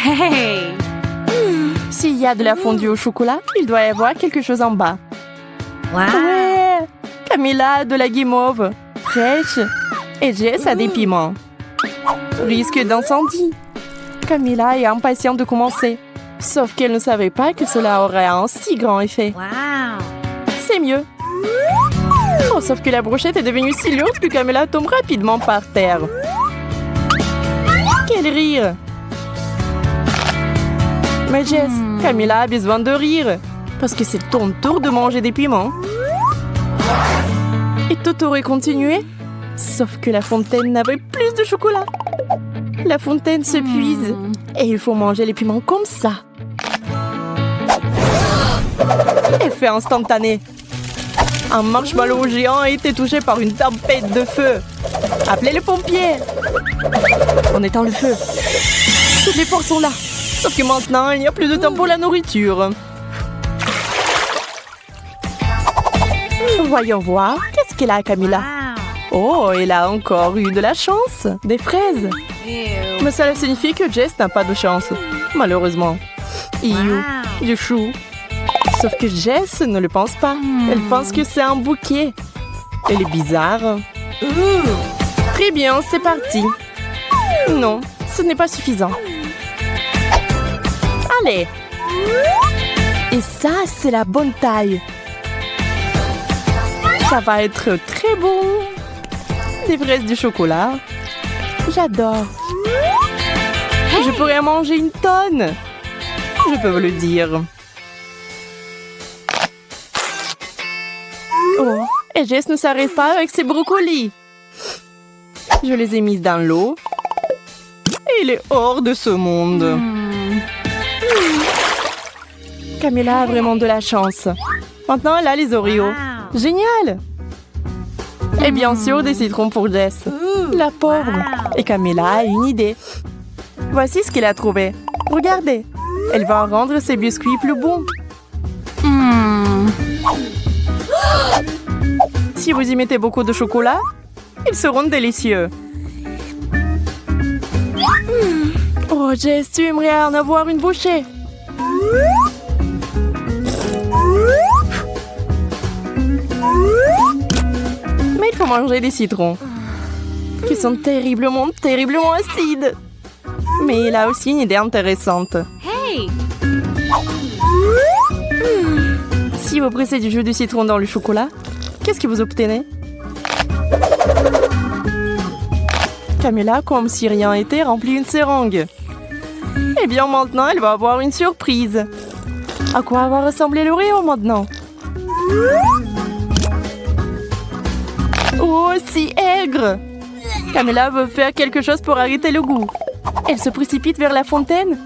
Hey! S'il y a de la fondue au chocolat, il doit y avoir quelque chose en bas. Wow! Ouais! Camilla a de la guimauve fraîche et Jess a des piments. Risque d'incendie. Camilla est impatiente de commencer. Sauf qu'elle ne savait pas que cela aurait un si grand effet. Wow! C'est mieux. Oh, sauf que la brochette est devenue si lourde que Camilla tombe rapidement par terre. Quel rire! Mais Jess, Camilla a besoin de rire. Parce que c'est ton tour de manger des piments. Et tout aurait continué. Sauf que la fontaine n'avait plus de chocolat. La fontaine se puise. Et il faut manger les piments comme ça. Effet instantané. Un marshmallow géant a été touché par une tempête de feu. Appelez les pompiers. On éteint le feu. Toutes les forces sont là. Sauf que maintenant, il n'y a plus de temps pour la nourriture. Voyons voir. Qu'est-ce qu'elle a, Camilla? Oh, elle a encore eu de la chance. Des fraises. Mais cela signifie que Jess n'a pas de chance. Malheureusement. Iou, du chou. Sauf que Jess ne le pense pas. Elle pense que c'est un bouquet. Elle est bizarre. Très bien, c'est parti. Non, ce n'est pas suffisant. Allez. Et ça, c'est la bonne taille. Ça va être très bon. Des fraises du chocolat. J'adore. Je pourrais en manger une tonne. Je peux vous le dire. Oh, et Jess ne s'arrête pas avec ses brocolis. Je les ai mis dans l'eau. Et il est hors de ce monde. Camilla a vraiment de la chance. Maintenant, elle a les Oreos. Génial! Et bien sûr, des citrons pour Jess. La pauvre. Et Camilla a une idée. Voici ce qu'elle a trouvé. Regardez. Elle va rendre ses biscuits plus bons. Si vous y mettez beaucoup de chocolat, ils seront délicieux. Oh, Jess, tu aimerais en avoir une bouchée. Mais il faut manger des citrons, qui sont terriblement, terriblement acides. Mais il a aussi une idée intéressante. Hey! Si vous pressez du jus de citron dans le chocolat, qu'est-ce que vous obtenez? Camilla, comme si rien n'était, remplit une seringue. Eh bien, maintenant, elle va avoir une surprise. À quoi va ressembler l'Oreo maintenant? Oh, si aigre! Camilla veut faire quelque chose pour arrêter le goût. Elle se précipite vers la fontaine,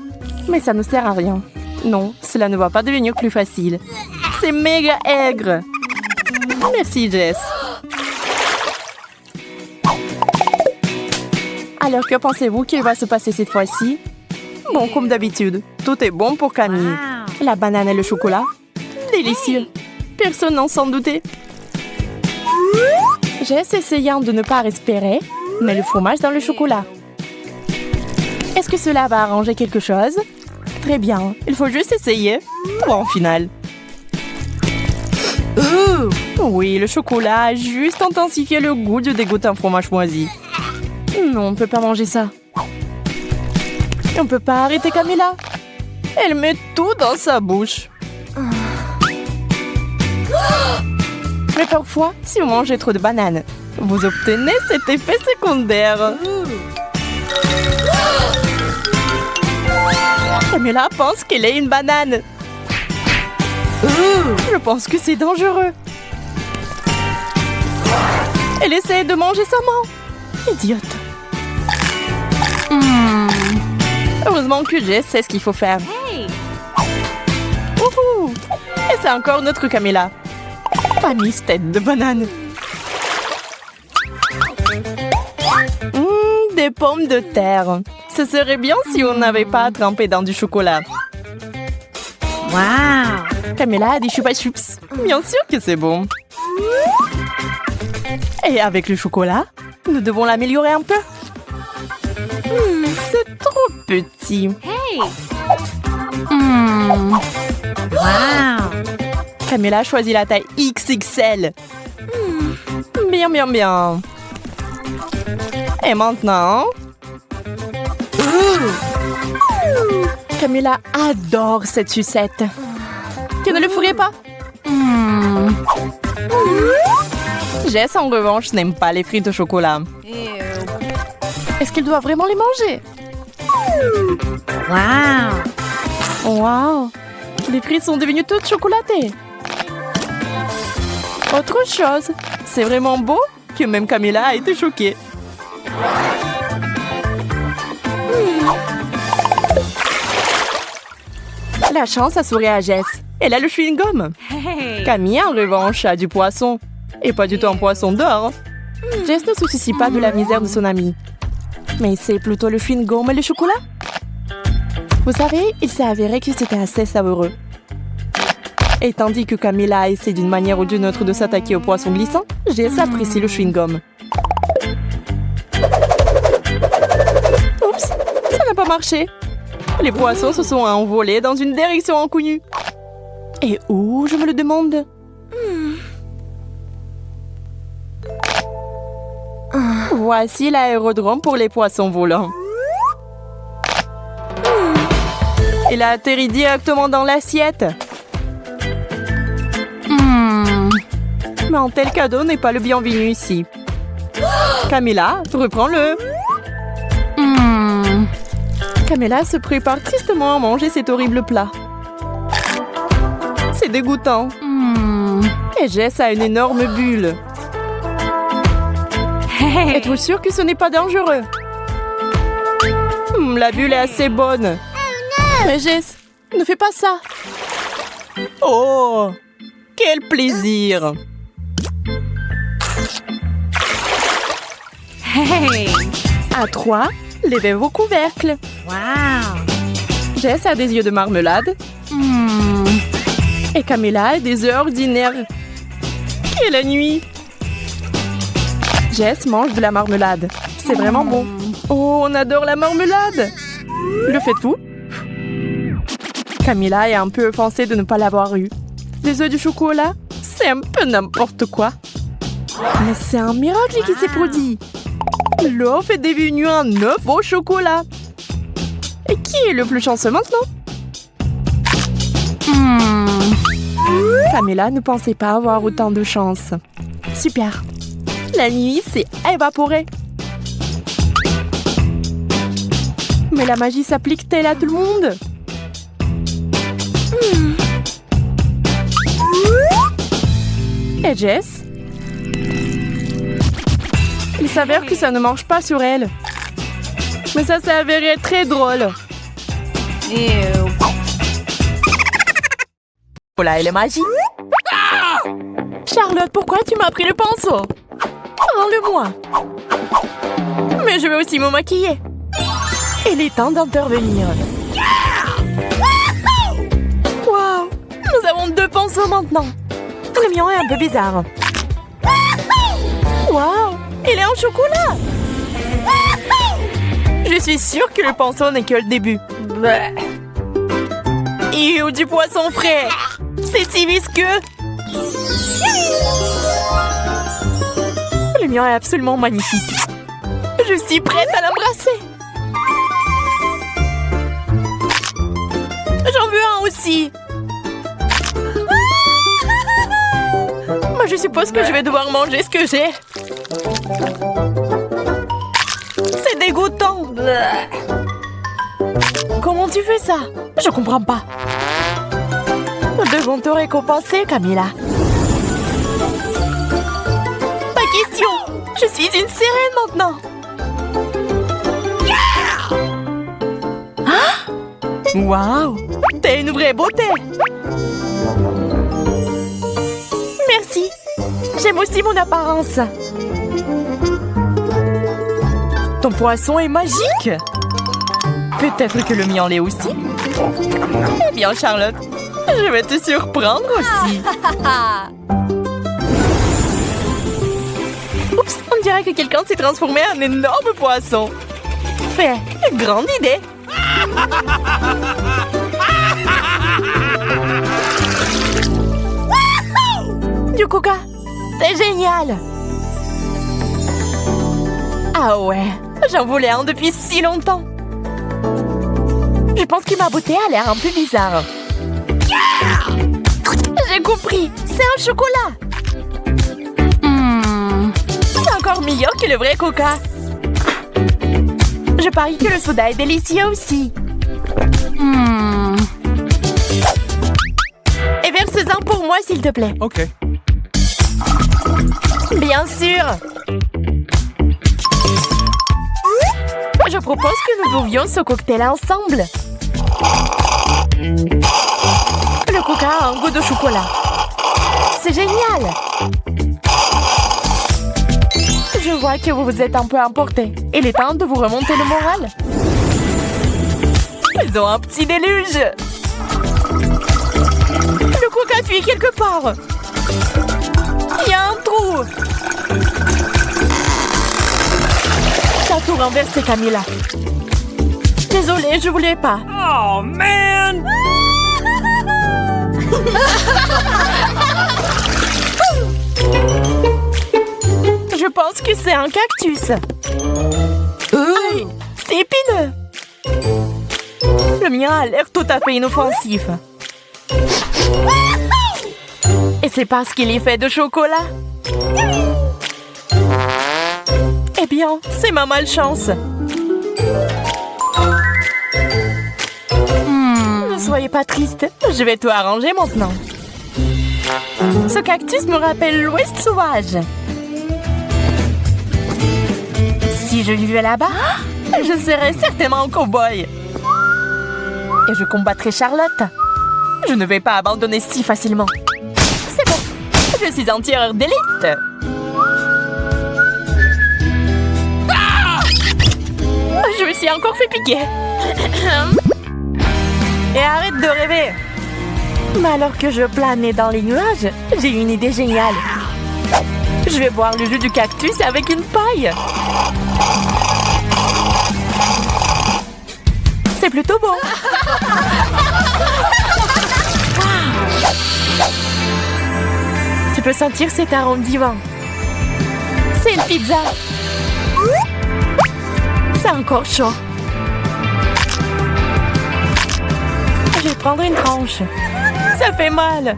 mais ça ne sert à rien. Non, cela ne va pas devenir plus facile. C'est méga aigre! Merci, Jess. Alors, que pensez-vous qu'il va se passer cette fois-ci? Bon, comme d'habitude, tout est bon pour Camille. La banane et le chocolat, délicieux. Personne n'en s'en doutait. Jess essayant de ne pas respirer, met le fromage dans le chocolat. Est-ce que cela va arranger quelque chose? Très bien, il faut juste essayer. Bon, final. Oui, le chocolat a juste intensifié le goût du dégoûtant fromage moisi. Non, on ne peut pas manger ça. On ne peut pas arrêter Camilla. Elle met tout dans sa bouche. Mais parfois, si vous mangez trop de bananes, vous obtenez cet effet secondaire. Camilla pense qu'elle est une banane. Je pense que c'est dangereux. Elle essaie de manger sa main. Idiote. Heureusement que Jess sait ce qu'il faut faire. Wouhou! Et c'est encore notre Camilla. Pas mise tête de banane. Des pommes de terre. Ce serait bien si on n'avait pas à tremper dans du chocolat. Wow! Camilla a des choupa choups. Bien sûr que c'est bon. Et avec le chocolat, nous devons l'améliorer un peu. C'est trop petit. Hey! Camilla choisit la taille XXL. Bien, bien, bien. Et maintenant... Camilla adore cette sucette. Tu ne le ferais pas? Jess, en revanche, n'aime pas les frites au chocolat. Est-ce qu'elle doit vraiment les manger? Wow! Les frites sont devenues toutes chocolatées. Autre chose, c'est vraiment beau que même Camilla a été choquée. La chance a souri à Jess. Elle a le chewing-gum. Camille, en revanche, a du poisson. Et pas du tout un poisson d'or. Jess ne se soucie pas de la misère de son amie. Mais c'est plutôt le chewing-gum et le chocolat. Vous savez, il s'est avéré que c'était assez savoureux. Et tandis que Camilla essaie d'une manière ou d'une autre de s'attaquer au poisson glissant, Jess apprécie le chewing-gum. Oups, ça n'a pas marché. Les poissons se sont envolés dans une direction inconnue. Et où, je me le demande? Voici l'aérodrome pour les poissons volants. Il a atterri directement dans l'assiette. Mais un tel cadeau n'est pas le bienvenu ici. Camilla, reprends-le. Camilla se prépare tristement à manger cet horrible plat. C'est dégoûtant. Et Jess a une énorme bulle. Êtes-vous sûr que ce n'est pas dangereux? La bulle est assez bonne. Mais Jess, ne fais pas ça. Oh, quel plaisir. À 3, levez vos couvercles. Jess a des yeux de marmelade. Et Camilla a des œufs ordinaires. Quelle nuit! Jess mange de la marmelade. C'est vraiment bon. Oh, on adore la marmelade! Le faites-vous? Camilla est un peu offensée de ne pas l'avoir eu. Des œufs du chocolat? C'est un peu n'importe quoi. Mais c'est un miracle qui s'est produit. L'œuf est devenu un œuf au chocolat. Et qui est le plus chanceux maintenant? Camilla ne pensait pas avoir autant de chance. Super. La nuit s'est évaporée. Mais la magie s'applique-t-elle à tout le monde? Et Jess? Il s'avère que ça ne marche pas sur elle. Mais ça s'est avéré très drôle. Voilà, elle est magique. Charlotte, pourquoi tu m'as pris le pinceau? Rends-le-moi. Mais je vais aussi me maquiller. Il est temps d'intervenir. Wow, nous avons 2 pinceaux maintenant. Le mien est un peu bizarre. Wow, il est en chocolat. Je suis sûre que le pinceau n'est que le début. Et du poisson frais. C'est si visqueux. Le mien est absolument magnifique. Je suis prête à l'embrasser. J'en veux un aussi. Moi, je suppose que je vais devoir manger ce que j'ai. C'est dégoûtant. Comment tu fais ça? Je comprends pas. Nous devons te récompenser, Camilla. Pas question. Je suis une sirène maintenant. Waouh! T'es une vraie beauté! Merci! J'aime aussi mon apparence! Ton poisson est magique! Peut-être que le mien l'est aussi? Eh bien, Charlotte, je vais te surprendre aussi! Oups! On dirait que quelqu'un s'est transformé en énorme poisson! Fait! Grande idée! Du coca, c'est génial! Ah ouais, j'en voulais un depuis si longtemps. Je pense que ma beauté a l'air un peu bizarre. J'ai compris, c'est un chocolat. C'est encore meilleur que le vrai coca. Je parie que le soda est délicieux aussi. Et verse-en pour moi, s'il te plaît. OK. Bien sûr. Je propose que nous buvions ce cocktail ensemble. Le coca a un goût de chocolat. C'est génial. Je vois que vous vous êtes un peu emporté. Il est temps de vous remonter le moral. Ils ont un petit déluge. Le coca fuit quelque part. Il y a un trou. T'as tout renversé, Camilla. Désolée, je voulais pas. Oh, man! Je pense que c'est un cactus. Aïe, c'est épineux. Le mien a l'air tout à fait inoffensif. Et c'est parce qu'il est fait de chocolat. Eh bien, c'est ma malchance. Ne soyez pas triste, je vais tout arranger maintenant. Ce cactus me rappelle l'Ouest sauvage. Si je vivais là-bas, je serais certainement un cow-boy. Et je combattrais Charlotte. Je ne vais pas abandonner si facilement. C'est bon, je suis un tireur d'élite. Je me suis encore fait piquer. Et arrête de rêver. Mais alors que je planais dans les nuages, j'ai une idée géniale. Je vais boire le jus du cactus avec une paille. C'est plutôt bon. Tu peux sentir cet arôme divin. C'est une pizza. C'est encore chaud. Je vais prendre une tranche. Ça fait mal.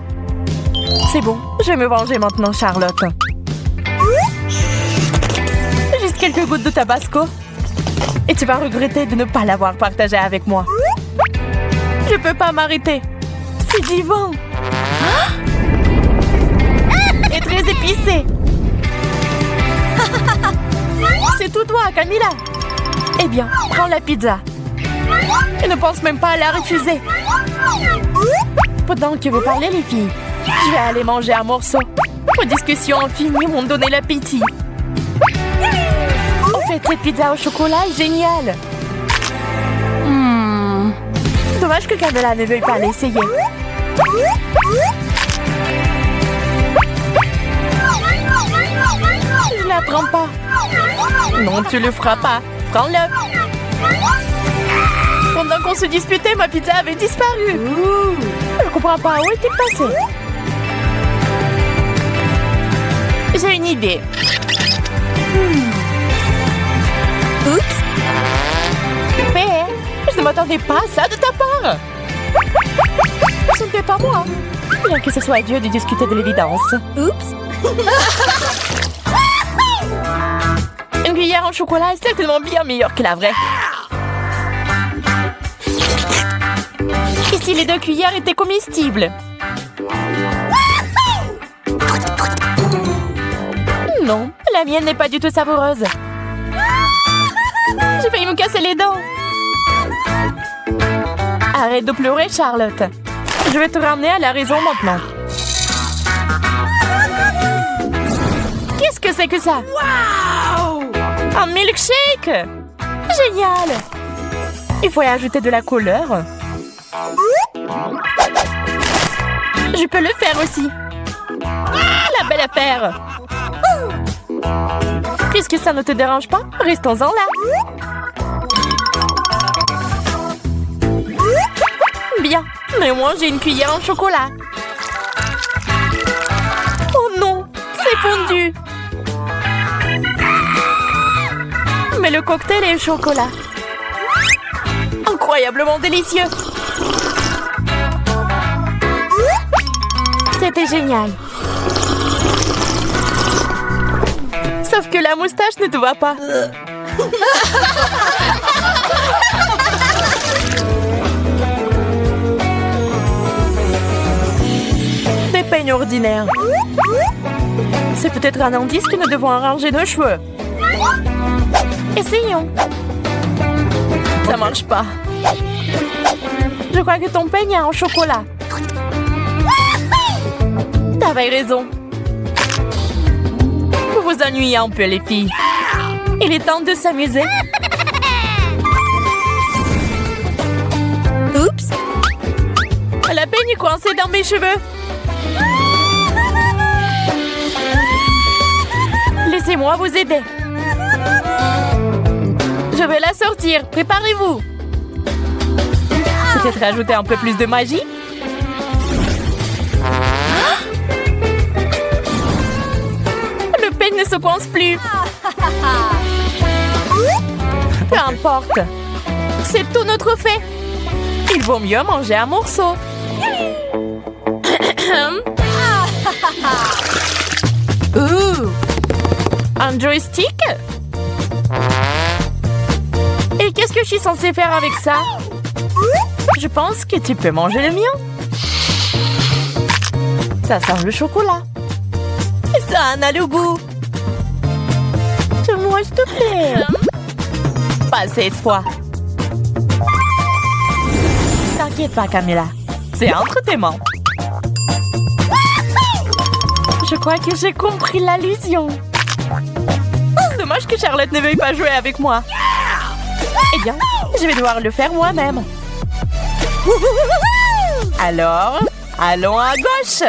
C'est bon, je vais me venger maintenant, Charlotte. Juste quelques gouttes de tabasco. Et tu vas regretter de ne pas l'avoir partagé avec moi. Je peux pas m'arrêter. C'est divin. Et très épicé. C'est tout toi, Camilla. Eh bien, prends la pizza. Et ne pense même pas à la refuser. Pendant que vous parlez, les filles, je vais aller manger un morceau. Vos discussions infinies m'ont donné l'appétit. En fait, cette pizza au chocolat est géniale. Dommage que Camilla ne veuille pas l'essayer. Je la prends pas. Non, tu le feras pas. Prends-le. Pendant qu'on se disputait, ma pizza avait disparu. Je comprends pas où est-elle passée. J'ai une idée. Oups. Mais je ne m'attendais pas à ça de ta part. Ce n'était pas moi. Bien que ce soit à Dieu de discuter de l'évidence. Oups. Une cuillère en chocolat est certainement bien meilleure que la vraie. Et si les 2 cuillères étaient comestibles? Non, la mienne n'est pas du tout savoureuse. J'ai failli me casser les dents. Arrête de pleurer, Charlotte. Je vais te ramener à la raison maintenant. Qu'est-ce que c'est que ça? Wow! Un milkshake! Génial! Il faut y ajouter de la couleur. Je peux le faire aussi. La belle affaire. Puisque ça ne te dérange pas, restons-en là. rien. Mais moi, j'ai une cuillère en chocolat. Oh non, c'est fondu. Mais le cocktail est au chocolat. Incroyablement délicieux. C'était génial. Sauf que la moustache ne te va pas. Des peignes ordinaires. C'est peut-être un indice que nous devons arranger nos cheveux. Essayons. Ça marche pas. Je crois que ton peigne est en chocolat. T'avais raison. Vous vous ennuyez un peu, les filles. Il est temps de s'amuser. Oups. La peigne est coincée dans mes cheveux. Laissez-moi vous aider. Je vais la sortir. Préparez-vous. Peut-être ajouter un peu plus de magie. Le peigne ne se coince plus. Peu importe. C'est tout notre fait. Il vaut mieux manger un morceau. Un joystick? Et qu'est-ce que je suis censée faire avec ça? Je pense que tu peux manger le mien. Ça sent le chocolat. Ça en a le goût. Moi, s'il te plaît. Pas cette fois. T'inquiète pas, Camilla. C'est entre tes mains. Je crois que j'ai compris l'allusion. Dommage que Charlotte ne veuille pas jouer avec moi. Eh bien, je vais devoir le faire moi-même. Alors, allons à gauche.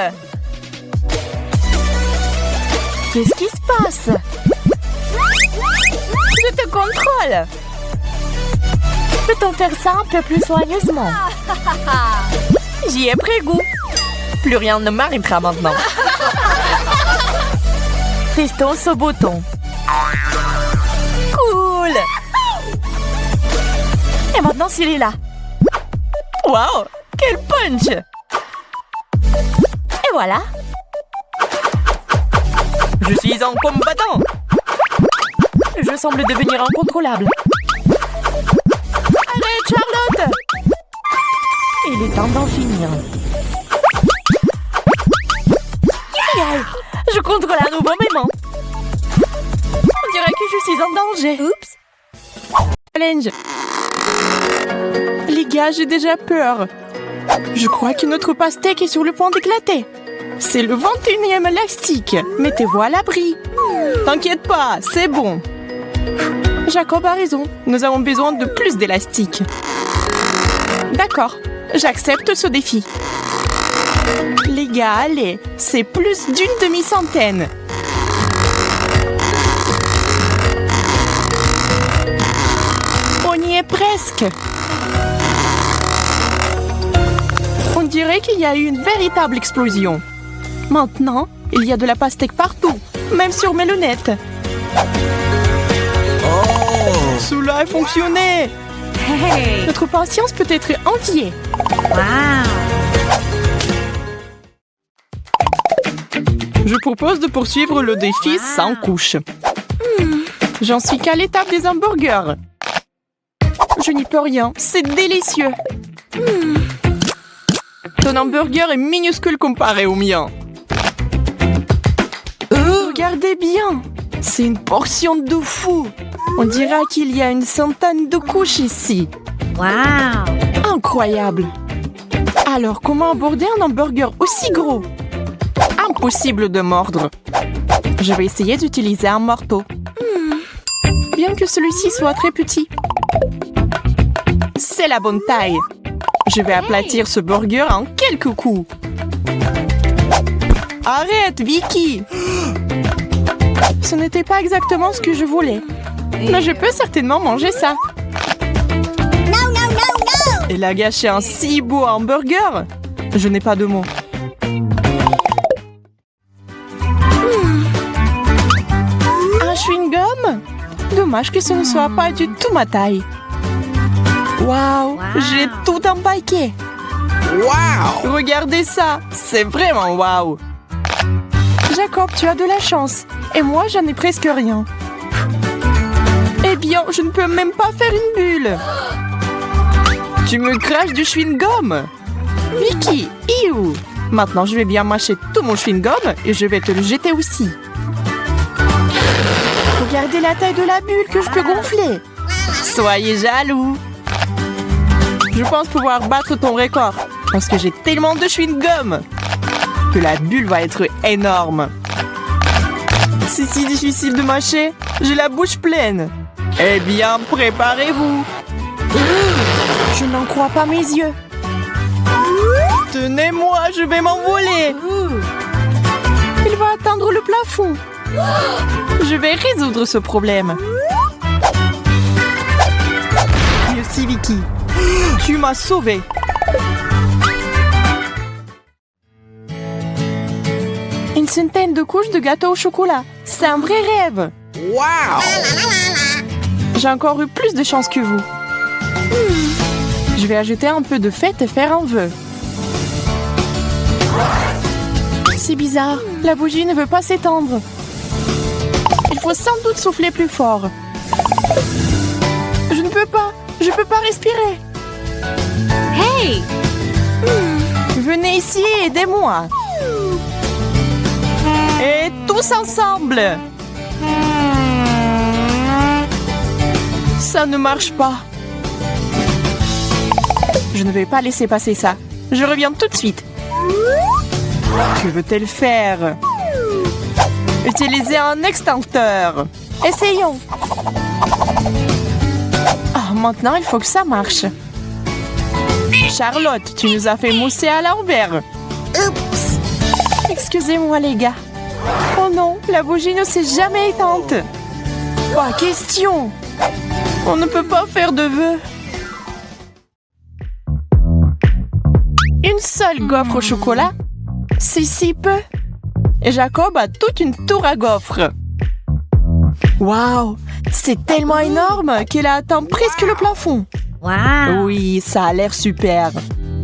Qu'est-ce qui se passe? Je te contrôle. Peut-on faire ça un peu plus soigneusement? J'y ai pris goût. Plus rien ne m'arrêtera maintenant. Testons ce bouton. Cool. Et maintenant, s'il est là. Wow, quel punch! Et voilà. Je suis un combattant. Je semble devenir incontrôlable. Arrête, Charlotte! Il est temps d'en finir. Aïe, je contrôle à nouveau mes mains. On dirait que je suis en danger. Oups. Challenge. Les gars, j'ai déjà peur. Je crois que notre pastèque est sur le point d'éclater. C'est le 21e élastique. Mettez-vous à l'abri. T'inquiète pas, c'est bon. Jacob a raison. Nous avons besoin de plus d'élastique. D'accord, j'accepte ce défi. Les gars, allez, c'est plus d'une demi-centaine. On y est presque. On dirait qu'il y a eu une véritable explosion. Maintenant, il y a de la pastèque partout, même sur mes lunettes. Oh, cela a fonctionné. Hey. Notre patience peut être enviée. Wow. Je propose de poursuivre le défi sans couche. J'en suis qu'à l'étape des hamburgers. Je n'y peux rien, c'est délicieux. Ton hamburger est minuscule comparé au mien. Regardez bien, c'est une portion de fou. On dirait qu'il y a une centaine de couches ici. Wow! Incroyable. Alors, comment aborder un hamburger aussi gros? Impossible de mordre. Je vais essayer d'utiliser un marteau. Bien que celui-ci soit très petit. C'est la bonne taille. Je vais aplatir ce burger en quelques coups. Arrête, Vicky! Ce n'était pas exactement ce que je voulais. Mais je peux certainement manger ça. Elle a gâché un si beau hamburger. Je n'ai pas de mots. Un chewing-gum? Dommage que ce ne soit pas du tout ma taille. Waouh, j'ai tout empaqué. Waouh! Regardez ça, c'est vraiment waouh. Jacob, tu as de la chance. Et moi, j'en ai presque rien. Eh bien, je ne peux même pas faire une bulle. Tu me craches du chewing-gum. Vicky, iou. Maintenant, je vais bien mâcher tout mon chewing-gum et je vais te le jeter aussi. Regardez la taille de la bulle que je peux gonfler. Soyez jaloux. Je pense pouvoir battre ton record parce que j'ai tellement de chewing-gum que la bulle va être énorme. C'est si difficile de mâcher. J'ai la bouche pleine. Eh bien, préparez-vous. Je n'en crois pas mes yeux. Tenez-moi, je vais m'envoler. Il va atteindre le plafond. Je vais résoudre ce problème. Merci, Vicky. Tu m'as sauvée. Une centaine de couches de gâteau au chocolat. C'est un vrai rêve. Wow! J'ai encore eu plus de chance que vous. Je vais ajouter un peu de fête et faire un vœu. C'est bizarre. La bougie ne veut pas s'étendre. Il faut sans doute souffler plus fort. Je ne peux pas. Je ne peux pas respirer. Hey! Venez ici et aidez-moi. Et tous ensemble. Ça ne marche pas. Je ne vais pas laisser passer ça. Je reviens tout de suite. Que veut-elle faire? Utiliser un extincteur. Essayons. Ah, maintenant, il faut que ça marche. Charlotte, tu nous as fait mousser à l'envers. Oups. Excusez-moi, les gars. Oh non, la bougie ne s'est jamais éteinte. Pas question. On ne peut pas faire de vœux. Une seule gaufre au chocolat? C'est si peu. Et Jacob a toute une tour à gaufres. Waouh! C'est tellement énorme qu'elle a atteint presque le plafond. Wow. Oui, ça a l'air super.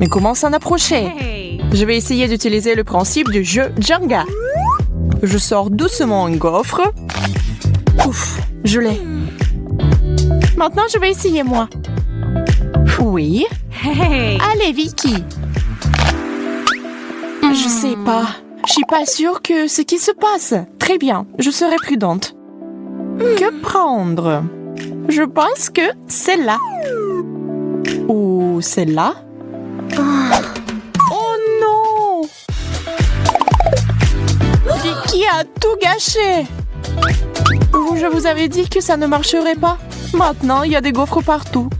Mais comment s'en approcher? Hey. Je vais essayer d'utiliser le principe du jeu Jenga. Je sors doucement une gaufre. Ouf, je l'ai. Maintenant, je vais essayer moi. Oui. Hey. Allez, Vicky. Je sais pas. Je suis pas sûre que ce qui se passe. Très bien, je serai prudente. Que prendre? Je pense que celle-là. Ou celle-là? Oh non! Vicky a tout gâché. Je vous avais dit que ça ne marcherait pas. Maintenant, il y a des gaufres partout.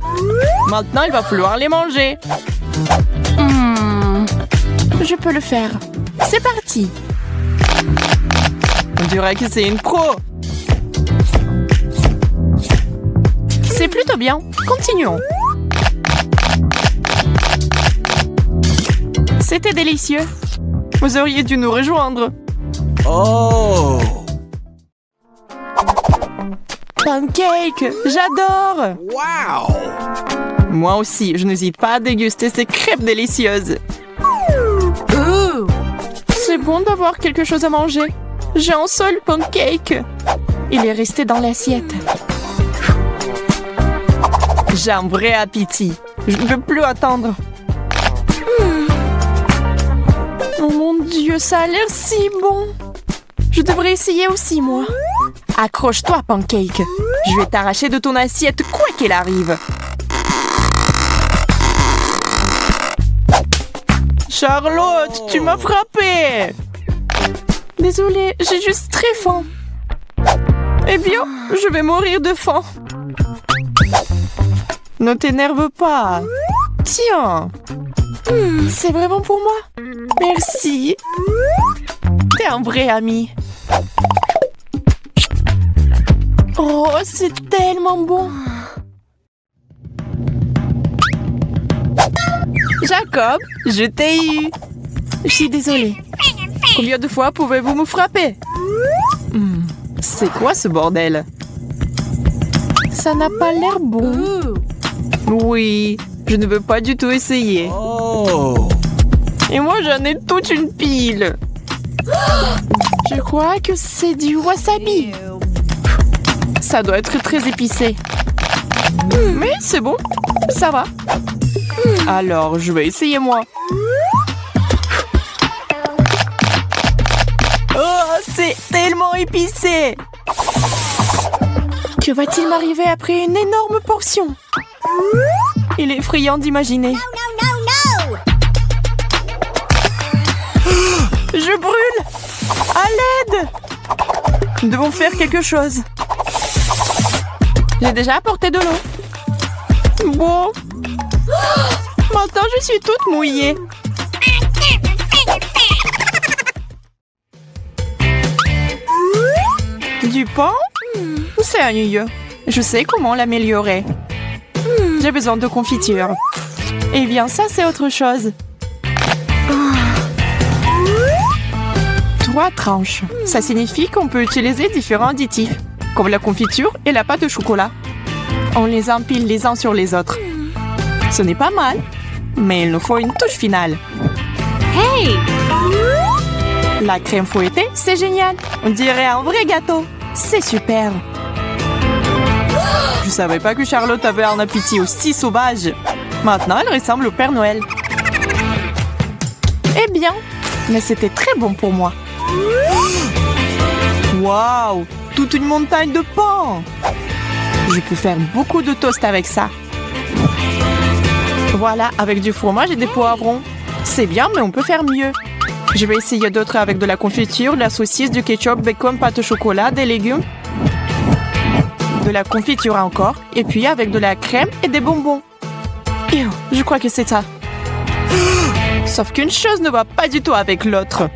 Maintenant, il va falloir les manger. Je peux le faire. C'est parti. On dirait que c'est une pro. C'est plutôt bien. Continuons. C'était délicieux. Vous auriez dû nous rejoindre. Oh! Pancake! J'adore! Wow! Moi aussi, je n'hésite pas à déguster ces crêpes délicieuses. C'est bon d'avoir quelque chose à manger. J'ai un seul pancake. Il est resté dans l'assiette. J'ai un vrai appétit. Je ne peux plus attendre. Oh mon Dieu, ça a l'air si bon. Je devrais essayer aussi, moi. Accroche-toi, pancake. Je vais t'arracher de ton assiette quoi qu'il arrive. Charlotte, tu m'as frappée. Désolée, j'ai juste très faim. Eh bien, je vais mourir de faim. Ne t'énerve pas. Tiens. C'est vraiment pour moi. Merci. T'es un vrai ami. Oh, c'est tellement bon. Jacob, je t'ai eu. Je suis désolée. Combien de fois pouvez-vous me frapper? C'est quoi ce bordel? Ça n'a pas l'air bon. Oui, je ne veux pas du tout essayer. Oh. Et moi, j'en ai toute une pile. Je crois que c'est du wasabi. Ça doit être très épicé. Mais c'est bon, ça va. Alors, je vais essayer moi. Oh, c'est tellement épicé. Que va-t-il m'arriver après une énorme portion? Il est effrayant d'imaginer. Je brûle! À l'aide! Nous devons faire quelque chose. J'ai déjà apporté de l'eau. Bon. Maintenant, je suis toute mouillée. Du pain? C'est ennuyeux. Je sais comment l'améliorer. J'ai besoin de confiture. Eh bien, ça, c'est autre chose. 3 tranches. Ça signifie qu'on peut utiliser différents additifs, comme la confiture et la pâte de chocolat. On les empile les uns sur les autres. Ce n'est pas mal, mais il nous faut une touche finale. Hey! La crème fouettée, c'est génial. On dirait un vrai gâteau. C'est super. Je savais pas que Charlotte avait un appétit aussi sauvage. Maintenant, elle ressemble au Père Noël. Eh bien, mais c'était très bon pour moi. Waouh! Toute une montagne de pain! Je peux faire beaucoup de toast avec ça. Voilà, avec du fromage et des poivrons. C'est bien, mais on peut faire mieux. Je vais essayer d'autres avec de la confiture, de la saucisse, du ketchup, bacon, pâte au chocolat, des légumes. De la confiture encore. Et puis avec de la crème et des bonbons. Je crois que c'est ça. Sauf qu'une chose ne va pas du tout avec l'autre.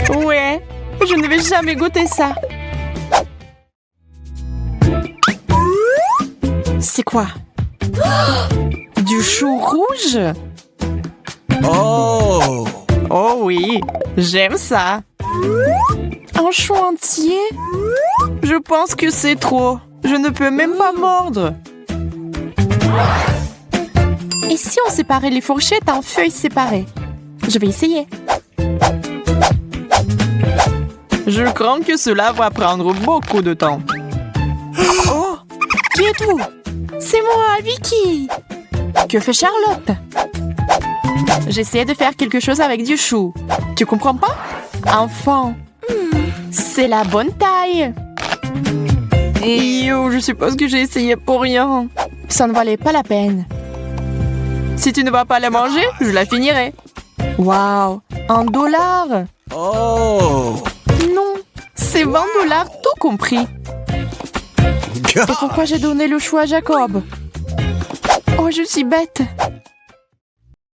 Ouais, je ne vais jamais goûter ça. C'est quoi? Du chou rouge? Oh. Oh oui, j'aime ça. Un chou entier? Je pense que c'est trop. Je ne peux même pas mordre. Et si on séparait les fourchettes en feuilles séparées? Je vais essayer. Je crains que cela va prendre beaucoup de temps. Oh! Qui êtes-vous? C'est moi, Vicky! Que fait Charlotte? J'essaie de faire quelque chose avec du chou. Tu comprends pas? Enfant, c'est la bonne taille. Je suppose que j'ai essayé pour rien. Ça ne valait pas la peine. Si tu ne vas pas la manger, je la finirai. Waouh, $1. Oh. Non, c'est $20 tout compris. Et pourquoi j'ai donné le chou à Jacob? Oh, je suis bête.